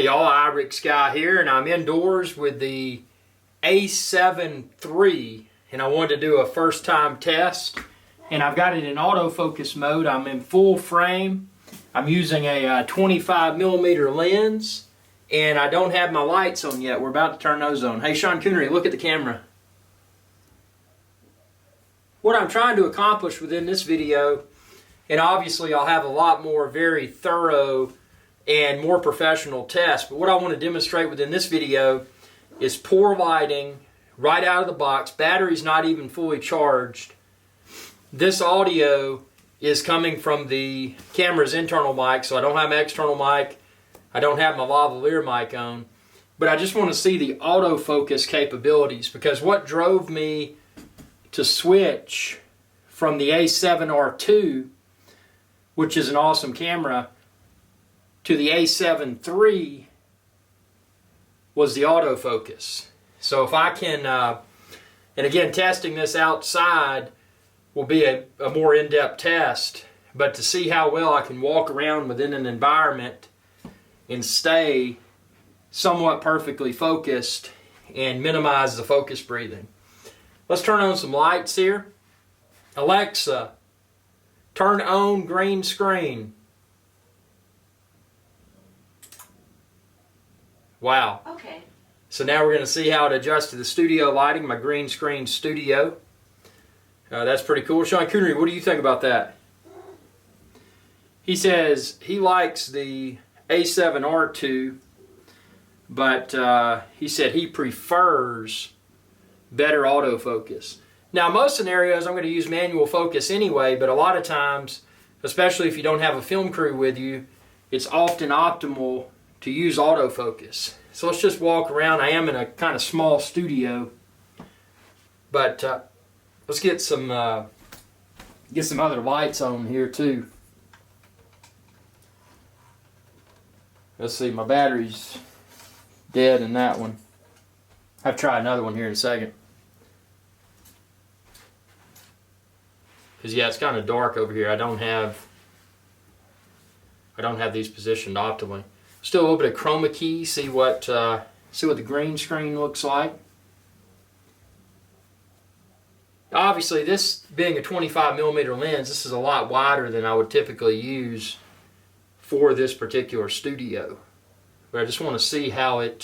Hey y'all, Irix Guy here, and I'm indoors with the A7 III, and I wanted to do a first time test, and I've got it in autofocus mode. I'm in full frame. I'm using a 25mm lens, and I don't have my lights on yet. We're about to turn those on. Hey Sean Coonery, look at the camera. What I'm trying to accomplish within this video, and obviously I'll have a lot more very thorough and more professional tests, but what I want to demonstrate within this video is poor lighting right out of the box. Battery's not even fully charged. This audio is coming from the camera's internal mic, so I don't have my external mic. I don't have my lavalier mic on, but I just want to see the autofocus capabilities, because what drove me to switch from the A7R2, which is an awesome camera, to the A7 III was the autofocus. So if I can, and again, testing this outside will be a more in-depth test, but to see how well I can walk around within an environment and stay somewhat perfectly focused and minimize the focus breathing. Let's turn on some lights here. Alexa, turn on green screen. Wow. Okay. So now we're going to see how it adjusts to the studio lighting, my green screen studio. That's pretty cool. Sean Coonery, what do you think about that? He says he likes the A7R2, but he said he prefers better autofocus. Now, most scenarios I'm going to use manual focus anyway, but a lot of times, especially if you don't have a film crew with you, it's often optimal to use autofocus. So let's just walk around. I am in a kind of small studio, but let's get some other lights on here too. Let's see, my battery's dead in that one. I'll try another one here in a second. Because yeah, it's kind of dark over here. I don't have these positioned optimally. Still a little bit of chroma key. See what the green screen looks like. Obviously, this being a 25mm lens, this is a lot wider than I would typically use for this particular studio. But I just want to see how it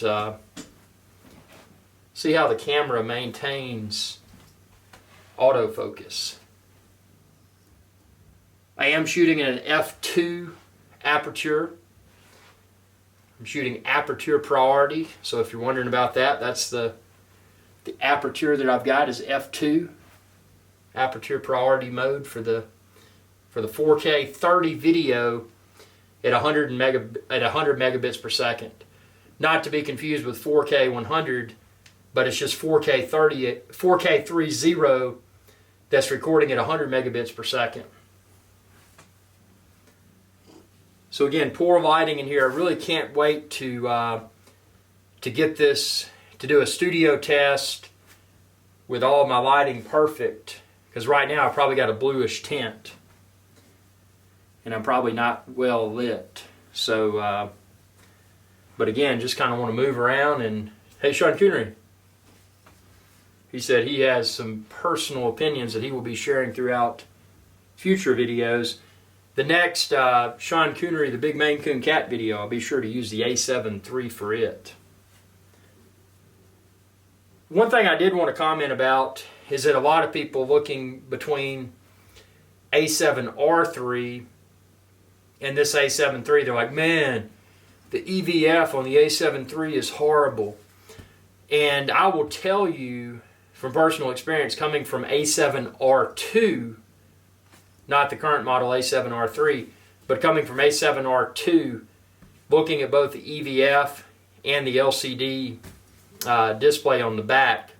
see how the camera maintains autofocus. I am shooting at an f2 aperture. I'm shooting aperture priority, so if you're wondering about that, that's the aperture that I've got is f2, aperture priority mode for the 4K 30 video at 100 megabits per second. Not to be confused with 4K 100, but it's just 4K 30 that's recording at 100 megabits per second. So again, poor lighting in here. I really can't wait to get this, to do a studio test with all my lighting perfect, because right now I probably got a bluish tint and I'm probably not well lit. So, but again, just kind of want to move around. And hey, Sean Coonery, he said he has some personal opinions that he will be sharing throughout future videos. The next Sean Coonery, the Big Maine Coon Cat video, I'll be sure to use the A7 III for it. One thing I did want to comment about is that a lot of people looking between A7R3 and this A7 III, they're like, man, the EVF on the A7 III is horrible. And I will tell you from personal experience, coming from A7R2, not the current model A7R3, but coming from A7R2, looking at both the EVF and the LCD display on the back,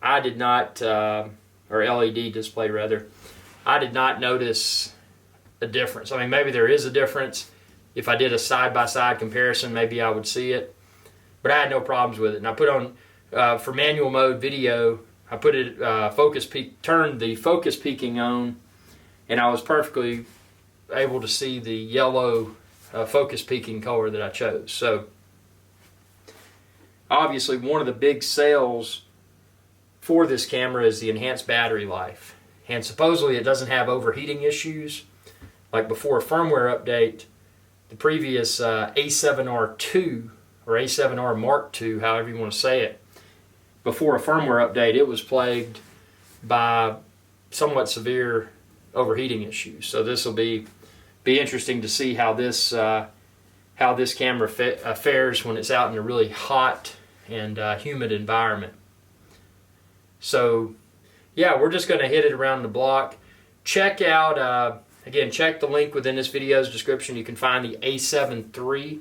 I did not, or LED display rather, I did not notice a difference. I mean, maybe there is a difference. If I did a side-by-side comparison, maybe I would see it, but I had no problems with it. And I put on, for manual mode video, I put it, turned the focus peaking on, and I was perfectly able to see the yellow focus peaking color that I chose. So obviously one of the big sales for this camera is the enhanced battery life. And supposedly it doesn't have overheating issues. Like before a firmware update, the previous A7R2 or A7R Mark II, however you want to say it, before a firmware update it was plagued by somewhat severe overheating issues. So this will be interesting to see how this camera fares when it's out in a really hot and humid environment. So yeah, we're just going to hit it around the block. Check out, again, check the link within this video's description. You can find the A7 III.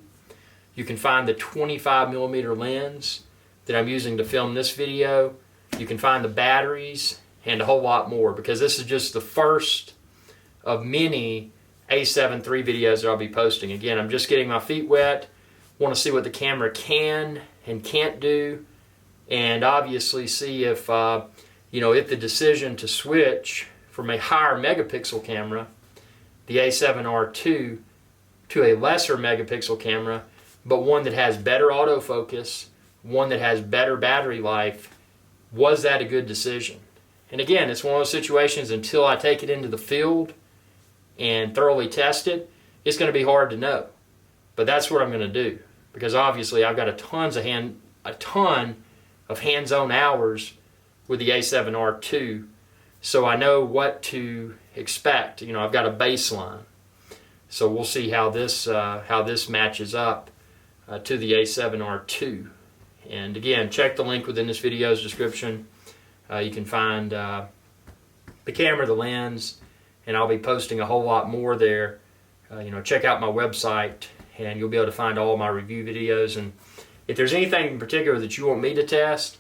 You can find the 25mm lens that I'm using to film this video. You can find the batteries and a whole lot more, because this is just the first of many A7 III videos that I'll be posting. Again, I'm just getting my feet wet, want to see what the camera can and can't do, and obviously see if if the decision to switch from a higher megapixel camera, the A7R II, to a lesser megapixel camera, but one that has better autofocus, one that has better battery life, was that a good decision? And again, it's one of those situations, until I take it into the field and thoroughly test it, it's going to be hard to know. But that's what I'm going to do, because obviously I've got a ton of hands-on hours with the A7R II, so I know what to expect. I've got a baseline. So we'll see how this matches up to the A7R II. And again, check the link within this video's description. You can find the camera, the lens, and I'll be posting a whole lot more there. Check out my website and you'll be able to find all my review videos. And if there's anything in particular that you want me to test,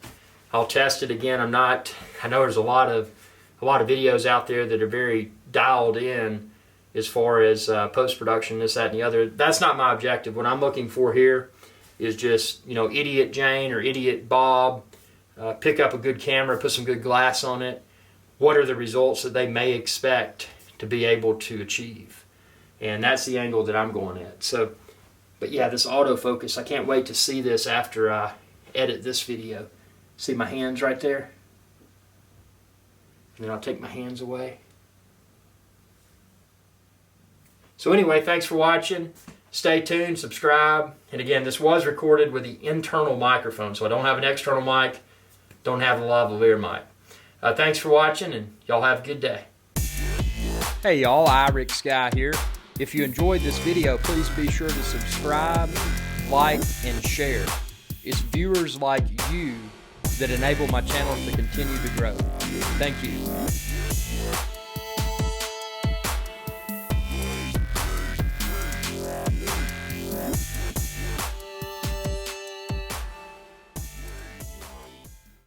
I'll test it. Again, I know there's a lot of videos out there that are very dialed in as far as post-production, this, that, and the other. That's not my objective. What I'm looking for here is just, Idiot Jane or Idiot Bob, pick up a good camera, put some good glass on it. What are the results that they may expect to be able to achieve? And that's the angle that I'm going at. So, but yeah, this autofocus, I can't wait to see this after I edit this video. See my hands right there? And then I'll take my hands away. So anyway, thanks for watching. Stay tuned, subscribe. And again, this was recorded with the internal microphone, so I don't have an external mic, don't have the lavalier mic. Thanks for watching, and y'all have a good day. Hey y'all, iRick Sky here. If you enjoyed this video, please be sure to subscribe, like, and share. It's viewers like you that enable my channel to continue to grow. Thank you.